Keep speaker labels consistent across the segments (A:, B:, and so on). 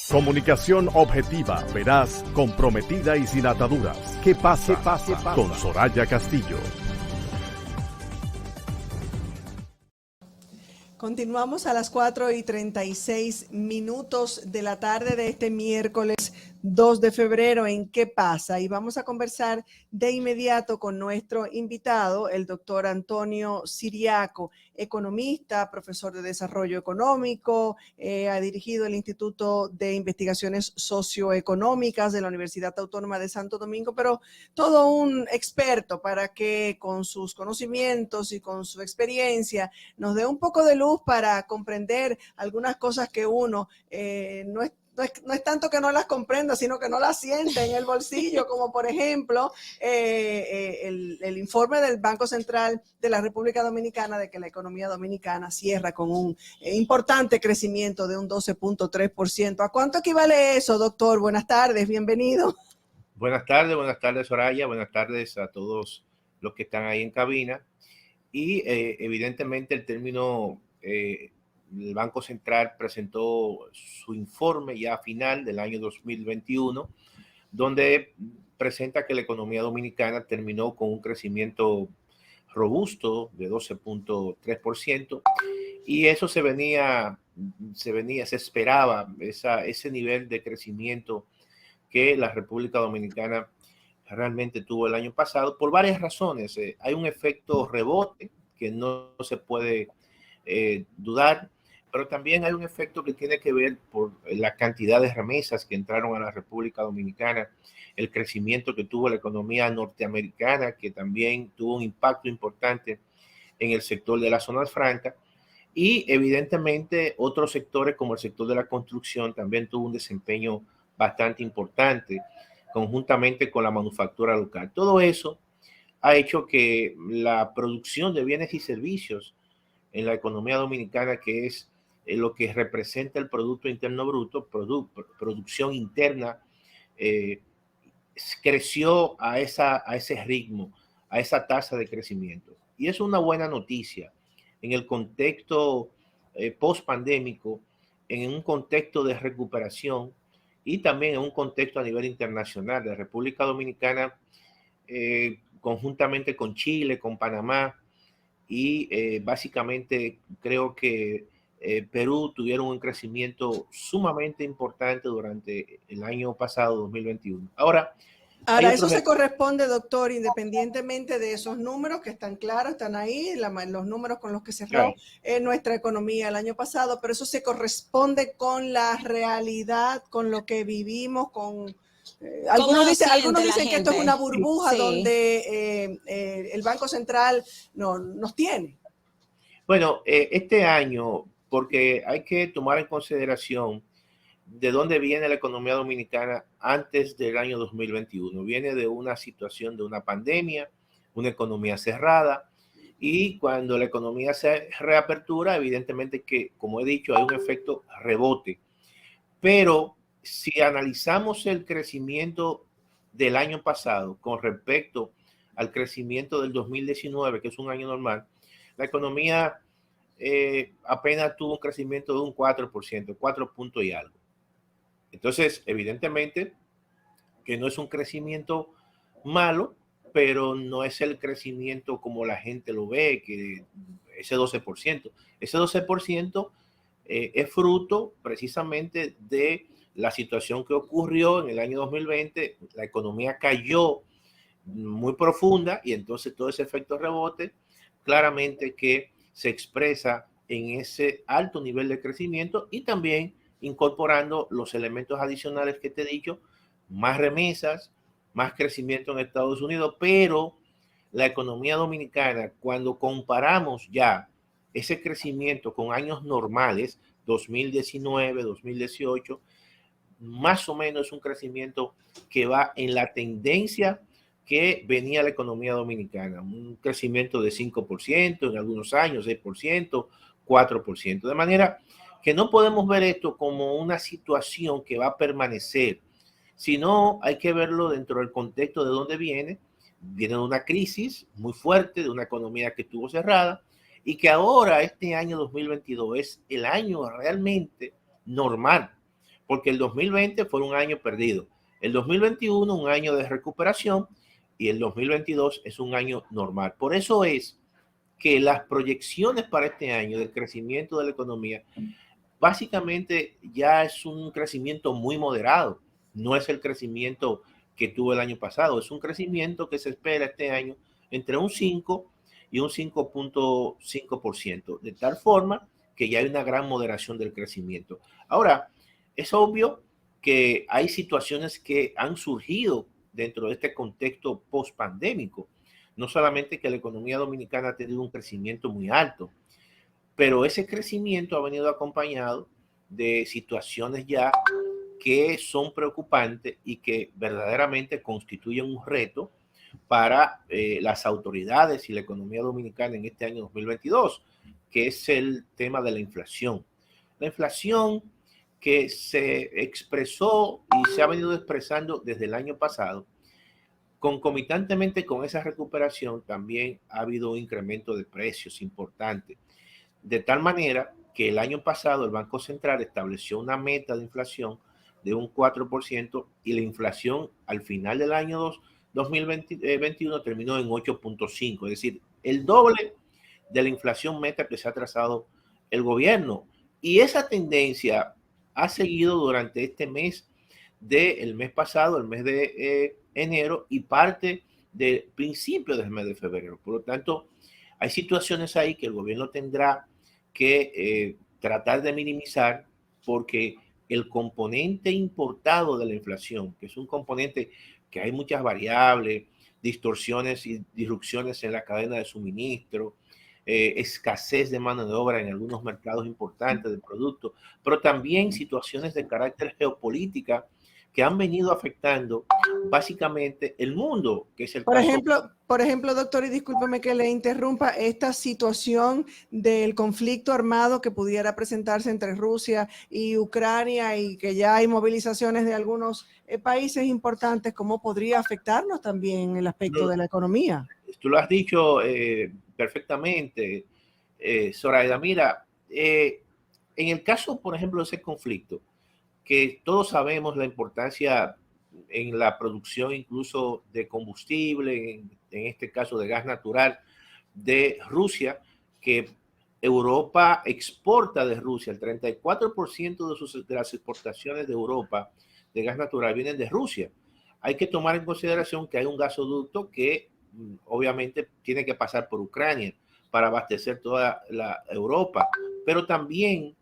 A: Comunicación objetiva, veraz, comprometida y sin ataduras. ¿Qué pasa? Con Soraya Castillo.
B: Continuamos a las 4:36 de la tarde de este miércoles 2 de febrero en ¿Qué pasa? Y vamos a conversar de inmediato con nuestro invitado, el doctor Antonio Siriaco, economista, profesor de desarrollo económico, ha dirigido el Instituto de Investigaciones Socioeconómicas de la Universidad Autónoma de Santo Domingo, pero todo un experto para que con sus conocimientos y con su experiencia nos dé un poco de luz para comprender algunas cosas que uno no es tanto que no las comprenda, sino que no las siente en el bolsillo, como por ejemplo el informe del Banco Central de la República Dominicana de que la economía dominicana cierra con un importante crecimiento de un 12.3%. ¿A cuánto equivale eso, doctor? Buenas tardes, bienvenido.
C: Buenas tardes Soraya, buenas tardes a todos los que están ahí en cabina. Y evidentemente el término, el Banco Central presentó su informe ya final del año 2021, donde presenta que la economía dominicana terminó con un crecimiento robusto de 12.3%, y eso se esperaba ese nivel de crecimiento que la República Dominicana realmente tuvo el año pasado por varias razones. Hay un efecto rebote que no se puede dudar, pero también hay un efecto que tiene que ver por la cantidad de remesas que entraron a la República Dominicana, el crecimiento que tuvo la economía norteamericana, que también tuvo un impacto importante en el sector de las zonas francas, y evidentemente otros sectores como el sector de la construcción también tuvo un desempeño bastante importante, conjuntamente con la manufactura local. Todo eso ha hecho que la producción de bienes y servicios en la economía dominicana, que es lo que representa el Producto Interno Bruto, producción interna, creció a ese ritmo, a esa tasa de crecimiento. Y es una buena noticia en el contexto post-pandémico, en un contexto de recuperación y también en un contexto a nivel internacional. La República Dominicana, conjuntamente con Chile, con Panamá y básicamente creo que Perú, tuvieron un crecimiento sumamente importante durante el año pasado, 2021. Ahora
B: eso se corresponde, doctor, independientemente de esos números que están claros, están ahí, los números con los que cerró nuestra economía el año pasado, pero eso se corresponde con la realidad, con lo que vivimos, con... algunos dicen que esto es una burbuja donde el Banco Central nos tiene.
C: Bueno, este año, porque hay que tomar en consideración de dónde viene la economía dominicana antes del año 2021. Viene de una situación de una pandemia, una economía cerrada, y cuando la economía se reapertura, evidentemente que, como he dicho, hay un efecto rebote. Pero si analizamos el crecimiento del año pasado con respecto al crecimiento del 2019, que es un año normal, la economía apenas tuvo un crecimiento de un 4%, 4 puntos y algo. Entonces, evidentemente que no es un crecimiento malo, pero no es el crecimiento como la gente lo ve, que ese 12%. Ese 12% es fruto precisamente de la situación que ocurrió en el año 2020. La economía cayó muy profunda y entonces todo ese efecto rebote claramente que se expresa en ese alto nivel de crecimiento, y también incorporando los elementos adicionales que te he dicho, más remesas, más crecimiento en Estados Unidos. Pero la economía dominicana, cuando comparamos ya ese crecimiento con años normales, 2019, 2018, más o menos es un crecimiento que va en la tendencia que venía la economía dominicana, un crecimiento de 5%, en algunos años 6%, 4%. De manera que no podemos ver esto como una situación que va a permanecer, sino hay que verlo dentro del contexto de dónde viene. Viene de una crisis muy fuerte, de una economía que estuvo cerrada, y que ahora este año 2022 es el año realmente normal, porque el 2020 fue un año perdido. El 2021 un año de recuperación y el 2022 es un año normal. Por eso es que las proyecciones para este año del crecimiento de la economía básicamente ya es un crecimiento muy moderado. No es el crecimiento que tuvo el año pasado, es un crecimiento que se espera este año entre un 5 y un 5.5%, de tal forma que ya hay una gran moderación del crecimiento. Ahora, es obvio que hay situaciones que han surgido dentro de este contexto post-pandémico. No solamente que la economía dominicana ha tenido un crecimiento muy alto, pero ese crecimiento ha venido acompañado de situaciones ya que son preocupantes y que verdaderamente constituyen un reto para las autoridades y la economía dominicana en este año 2022, que es el tema de la inflación. La inflación que se expresó y se ha venido expresando desde el año pasado, concomitantemente con esa recuperación también ha habido un incremento de precios importante, de tal manera que el año pasado el Banco Central estableció una meta de inflación de un 4% y la inflación al final del año 2021 terminó en 8.5, es decir, el doble de la inflación meta que se ha trazado el gobierno. Y esa tendencia ha seguido durante este mes del mes pasado, el mes de enero y parte del principio del mes de febrero. Por lo tanto, hay situaciones ahí que el gobierno tendrá que tratar de minimizar, porque el componente importado de la inflación, que es un componente que hay muchas variables, distorsiones y disrupciones en la cadena de suministro, escasez de mano de obra en algunos mercados importantes de productos, pero también situaciones de carácter geopolítica que han venido afectando básicamente el mundo, que es el caso.
B: Por ejemplo, doctor, y discúlpeme que le interrumpa, esta situación del conflicto armado que pudiera presentarse entre Rusia y Ucrania y que ya hay movilizaciones de algunos países importantes, ¿cómo podría afectarnos también en el aspecto de la economía?
C: Tú lo has dicho perfectamente, Zoraida. Mira, en el caso, por ejemplo, de ese conflicto, que todos sabemos la importancia en la producción incluso de combustible, en este caso de gas natural, de Rusia, que Europa exporta de Rusia, el 34% de las exportaciones de Europa de gas natural vienen de Rusia. Hay que tomar en consideración que hay un gasoducto que obviamente tiene que pasar por Ucrania para abastecer toda la Europa, pero también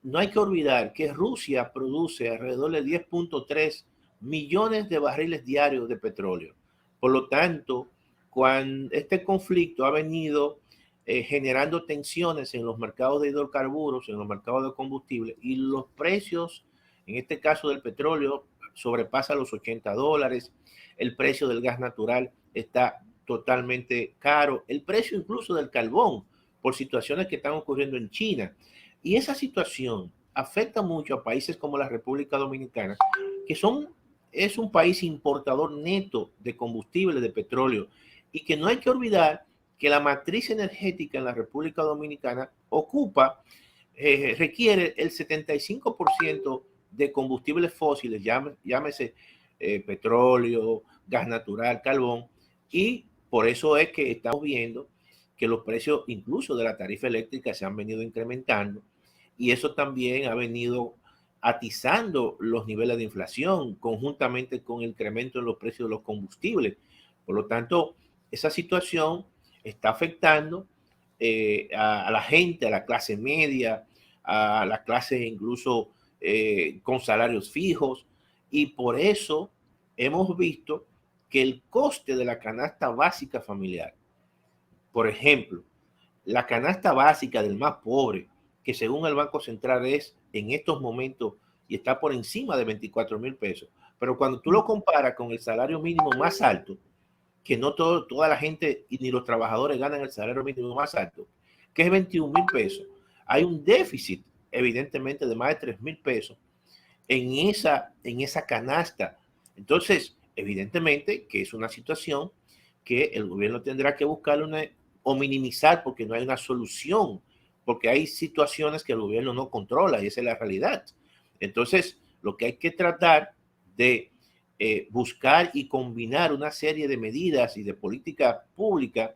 C: no hay que olvidar que Rusia produce alrededor de 10.3 millones de barriles diarios de petróleo. Por lo tanto, cuando este conflicto ha venido generando tensiones en los mercados de hidrocarburos, en los mercados de combustible, y los precios, en este caso del petróleo, sobrepasa los $80, el precio del gas natural está totalmente caro, el precio incluso del carbón, por situaciones que están ocurriendo en China. Y esa situación afecta mucho a países como la República Dominicana, que es un país importador neto de combustible, de petróleo, y que no hay que olvidar que la matriz energética en la República Dominicana requiere el 75% de combustibles fósiles, llámese petróleo, gas natural, carbón, y por eso es que estamos viendo que los precios incluso de la tarifa eléctrica se han venido incrementando, y eso también ha venido atizando los niveles de inflación conjuntamente con el incremento en los precios de los combustibles. Por lo tanto, esa situación está afectando a la gente, a la clase media, a la clase incluso con salarios fijos, y por eso hemos visto que el coste de la canasta básica familiar, por ejemplo, la canasta básica del más pobre, que según el Banco Central es en estos momentos y está por encima de 24,000 pesos, pero cuando tú lo comparas con el salario mínimo más alto, que no toda la gente y ni los trabajadores ganan el salario mínimo más alto, que es 21,000 pesos, hay un déficit evidentemente de más de 3,000 pesos en esa canasta. Entonces, evidentemente que es una situación que el gobierno tendrá que buscar o minimizar, porque no hay una solución, porque hay situaciones que el gobierno no controla y esa es la realidad. Entonces, Lo que hay que tratar de buscar y combinar una serie de medidas y de política pública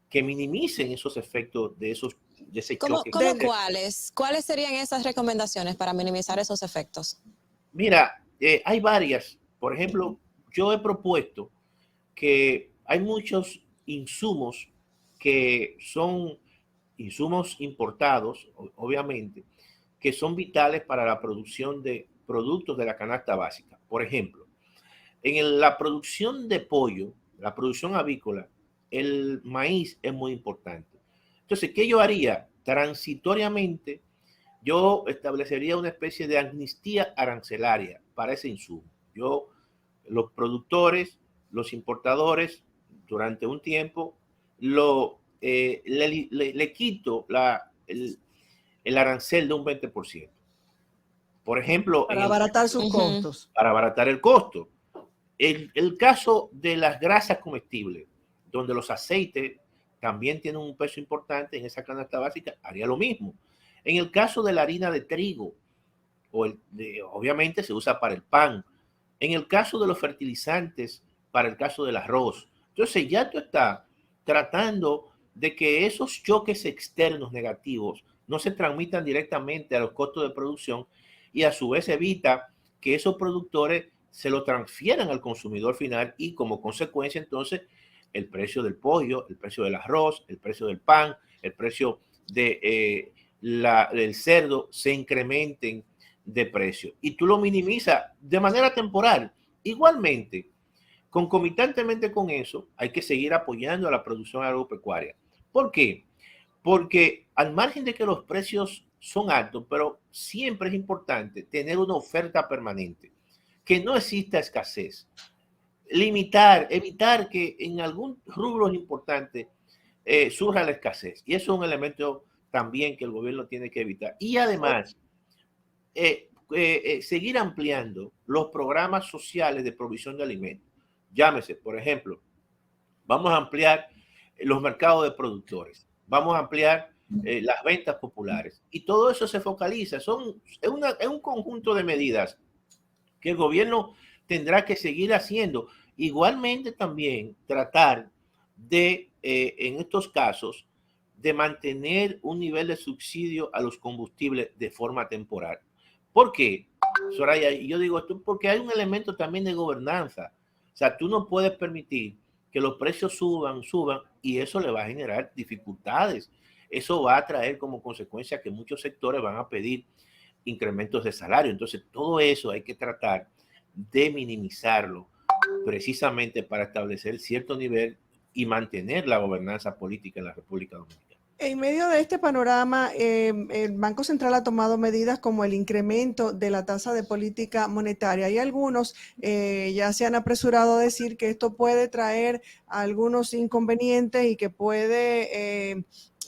C: que minimicen esos efectos de ese choque.
D: ¿Cómo cuáles? ¿Cuáles serían esas recomendaciones para minimizar esos efectos?
C: Mira, hay varias. Por ejemplo, yo he propuesto que hay muchos insumos que son insumos importados, obviamente, que son vitales para la producción de productos de la canasta básica. Por ejemplo, en la producción de pollo, la producción avícola, el maíz es muy importante. Entonces, ¿qué yo haría? Transitoriamente, yo establecería una especie de amnistía arancelaria para ese insumo. Los productores, los importadores, durante un tiempo, le quito el arancel de un 20%. Por ejemplo,
B: para abaratar sus costos.
C: Para abaratar el costo. El caso de las grasas comestibles, donde los aceites también tienen un peso importante en esa canasta básica, haría lo mismo. En el caso de la harina de trigo, obviamente se usa para el pan. En el caso de los fertilizantes, para el caso del arroz. Entonces ya tú estás tratando de que esos choques externos negativos no se transmitan directamente a los costos de producción y a su vez evita que esos productores se lo transfieran al consumidor final y como consecuencia entonces el precio del pollo, el precio del arroz, el precio del pan, el precio del cerdo se incrementen de precio y tú lo minimizas de manera temporal. Igualmente, concomitantemente con eso, hay que seguir apoyando a la producción agropecuaria. ¿Por qué? Porque al margen de que los precios son altos, pero siempre es importante tener una oferta permanente, que no exista escasez, evitar que en algún rubro importante surja la escasez. Y eso es un elemento también que el gobierno tiene que evitar. Y además, seguir ampliando los programas sociales de provisión de alimentos. Llámese, por ejemplo, vamos a ampliar los mercados de productores, vamos a ampliar las ventas populares. Y todo eso se focaliza. Es un conjunto de medidas que el gobierno tendrá que seguir haciendo. Igualmente también tratar de, en estos casos, de mantener un nivel de subsidio a los combustibles de forma temporal. ¿Por qué, Soraya? Yo digo esto porque hay un elemento también de gobernanza. O sea, tú no puedes permitir que los precios suban y eso le va a generar dificultades. Eso va a traer como consecuencia que muchos sectores van a pedir incrementos de salario. Entonces, todo eso hay que tratar de minimizarlo precisamente para establecer cierto nivel y mantener la gobernanza política en la República Dominicana.
B: En medio de este panorama, el Banco Central ha tomado medidas como el incremento de la tasa de política monetaria. Y algunos ya se han apresurado a decir que esto puede traer algunos inconvenientes y que puede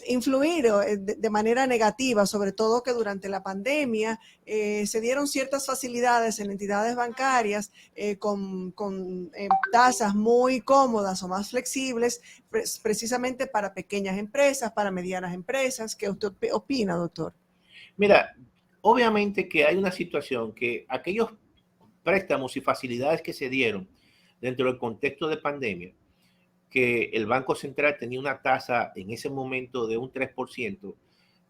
B: influir de manera negativa, sobre todo que durante la pandemia se dieron ciertas facilidades en entidades bancarias con tasas muy cómodas o más flexibles, precisamente para pequeñas empresas, para medianas empresas. ¿Qué usted opina, doctor?
C: Mira, obviamente que hay una situación que aquellos préstamos y facilidades que se dieron dentro del contexto de pandemia, que el Banco Central tenía una tasa en ese momento de un 3%,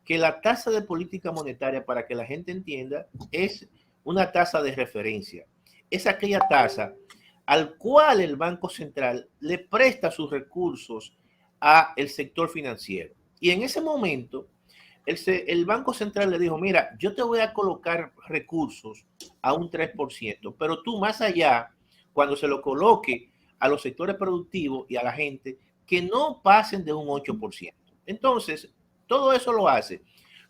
C: que la tasa de política monetaria, para que la gente entienda, es una tasa de referencia. Es aquella tasa al cual el Banco Central le presta sus recursos al sector financiero. Y en ese momento, el Banco Central le dijo, mira, yo te voy a colocar recursos a un 3%, pero tú más allá, cuando se lo coloque a los sectores productivos y a la gente, que no pasen de un 8%. Entonces, todo eso lo hace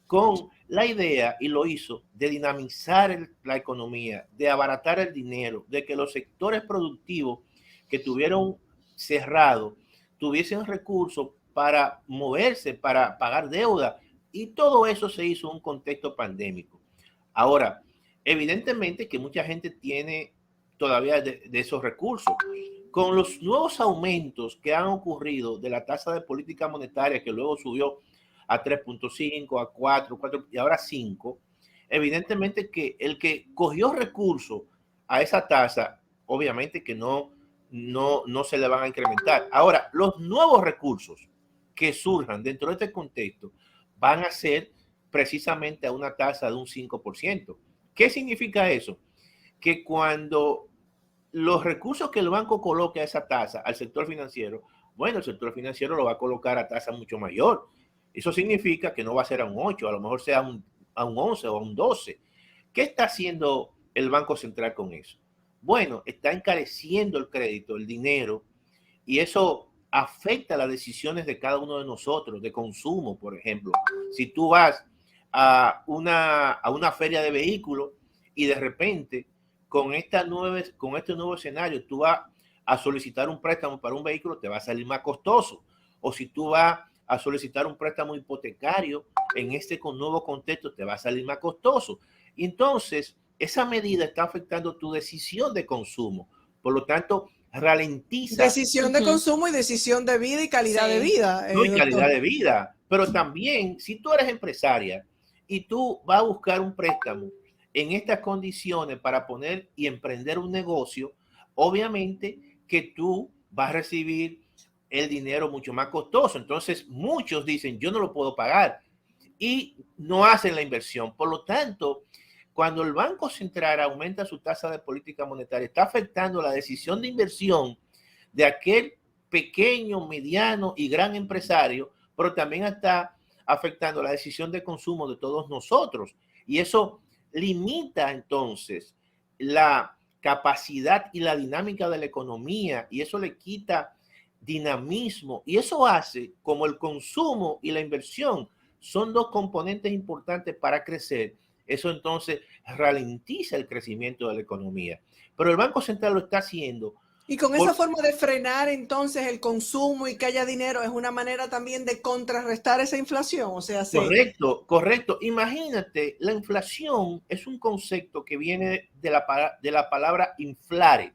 C: con la idea, y lo hizo, de dinamizar la economía, de abaratar el dinero, de que los sectores productivos que tuvieron cerrado tuviesen recursos para moverse, para pagar deuda, y todo eso se hizo en un contexto pandémico. Ahora, evidentemente que mucha gente tiene todavía de esos recursos. Con los nuevos aumentos que han ocurrido de la tasa de política monetaria, que luego subió a 3.5, a 4 y ahora 5, evidentemente que el que cogió recursos a esa tasa, obviamente que no se le van a incrementar. Ahora, los nuevos recursos que surjan dentro de este contexto van a ser precisamente a una tasa de un 5%. ¿Qué significa eso? Que cuando los recursos que el banco coloque a esa tasa al sector financiero, bueno, el sector financiero lo va a colocar a tasa mucho mayor. Eso significa que no va a ser a un 8, a lo mejor sea a un 11 o a un 12. ¿Qué está haciendo el Banco Central con eso? Bueno, está encareciendo el crédito, el dinero, y eso afecta las decisiones de cada uno de nosotros, de consumo, por ejemplo. Si tú vas a una feria de vehículos y de repente con este nuevo escenario tú vas a solicitar un préstamo para un vehículo, te va a salir más costoso. O si tú vas a solicitar un préstamo hipotecario en este nuevo contexto, te va a salir más costoso. Y entonces, esa medida está afectando tu decisión de consumo. Por lo tanto, ralentiza.
B: Decisión de consumo y decisión de vida y calidad de vida.
C: No, y calidad de vida. Pero también, si tú eres empresaria y tú vas a buscar un préstamo en estas condiciones para poner y emprender un negocio, obviamente que tú vas a recibir el dinero mucho más costoso. Entonces, muchos dicen, yo no lo puedo pagar y no hacen la inversión. Por lo tanto, cuando el Banco Central aumenta su tasa de política monetaria, está afectando la decisión de inversión de aquel pequeño, mediano y gran empresario, pero también está afectando la decisión de consumo de todos nosotros. Y eso limita entonces la capacidad y la dinámica de la economía, y eso le quita dinamismo, y eso hace como el consumo y la inversión son dos componentes importantes para crecer. Eso entonces ralentiza el crecimiento de la economía. Pero el Banco Central lo está haciendo.
B: Y con esa forma de frenar entonces el consumo y que haya dinero es una manera también de contrarrestar esa inflación. O sea, sí.
C: Correcto, correcto. Imagínate, la inflación es un concepto que viene de la palabra inflare.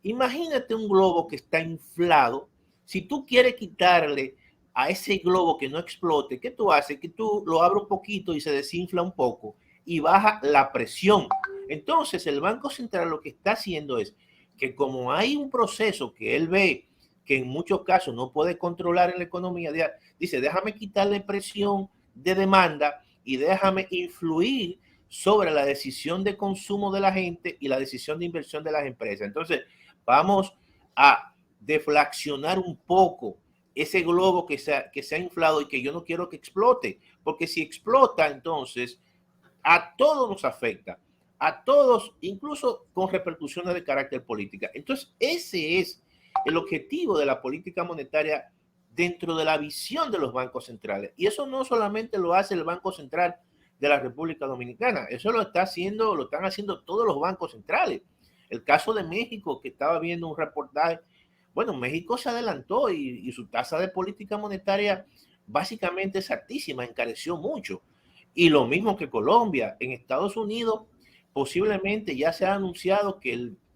C: Imagínate un globo que está inflado. Si tú quieres quitarle a ese globo que no explote, ¿qué tú haces? Que tú lo abres un poquito y se desinfla un poco y baja la presión. Entonces, el Banco Central lo que está haciendo es que como hay un proceso que él ve que en muchos casos no puede controlar en la economía, dice, déjame quitarle presión de demanda y déjame influir sobre la decisión de consumo de la gente y la decisión de inversión de las empresas. Entonces, vamos a deflacionar un poco ese globo que se ha inflado y que yo no quiero que explote, porque si explota, entonces a todos nos afecta, a todos, incluso con repercusiones de carácter política. Entonces, ese es el objetivo de la política monetaria dentro de la visión de los bancos centrales. Y eso no solamente lo hace el Banco Central de la República Dominicana, eso lo están haciendo todos los bancos centrales. El caso de México, que estaba viendo un reportaje, bueno, México se adelantó y su tasa de política monetaria básicamente es altísima, encareció mucho. Y lo mismo que Colombia. En Estados Unidos posiblemente ya se ha anunciado que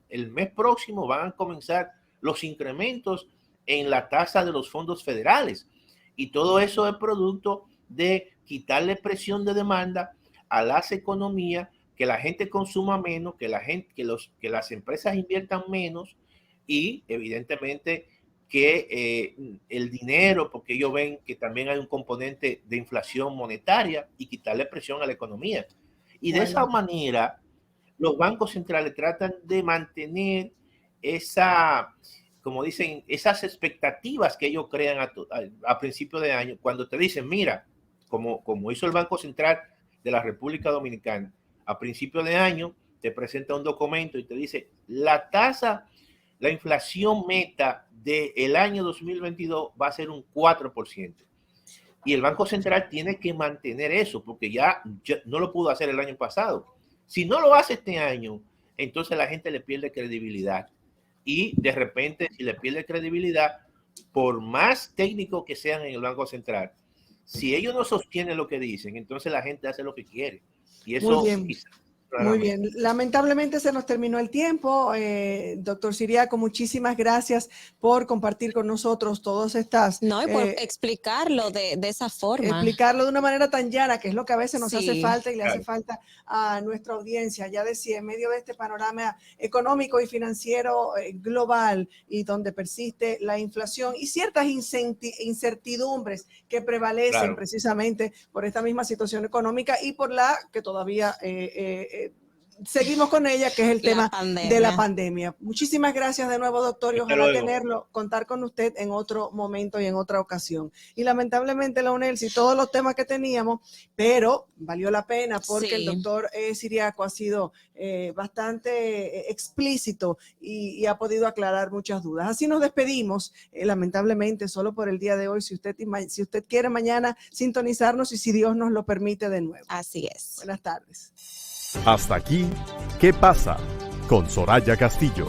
C: el mes próximo van a comenzar los incrementos en la tasa de los fondos federales. Y todo eso es producto de quitarle presión de demanda a las economías, que la gente consuma menos, que las empresas inviertan menos y evidentemente que el dinero, porque ellos ven que también hay un componente de inflación monetaria y quitarle presión a la economía. Y de esa manera, los bancos centrales tratan de mantener como dicen, esas expectativas que ellos crean a principio de año, cuando te dicen, mira, como hizo el Banco Central de la República Dominicana, a principio de año te presenta un documento y te dice, la inflación meta del año 2022 va a ser un 4%. Y el Banco Central tiene que mantener eso, porque ya no lo pudo hacer el año pasado. Si no lo hace este año, entonces la gente le pierde credibilidad. Y de repente, si le pierde credibilidad, por más técnicos que sean en el Banco Central, si ellos no sostienen lo que dicen, entonces la gente hace lo que quiere. Y eso
B: Muy bien, lamentablemente se nos terminó el tiempo. Doctor Ciriaco, muchísimas gracias por compartir con nosotros todas estas...
D: No, y por explicarlo de esa forma.
B: Explicarlo de una manera tan llana, que es lo que a veces nos hace falta y le hace
C: Claro.
B: falta a nuestra audiencia. Ya decía, en medio de este panorama económico y financiero global y donde persiste la inflación y ciertas incertidumbres que prevalecen precisamente por esta misma situación económica y por la que todavía seguimos con ella, que es el tema de la pandemia. Muchísimas gracias de nuevo, doctor, y ojalá contar con usted en otro momento y en otra ocasión. Y lamentablemente, Leonel, si todos los temas que teníamos, pero valió la pena porque el doctor Ciriaco ha sido bastante explícito y ha podido aclarar muchas dudas. Así nos despedimos, lamentablemente, solo por el día de hoy. Si usted quiere mañana sintonizarnos y si Dios nos lo permite de nuevo.
D: Así es.
B: Buenas tardes.
A: Hasta aquí, ¿qué pasa? Con Soraya Castillo.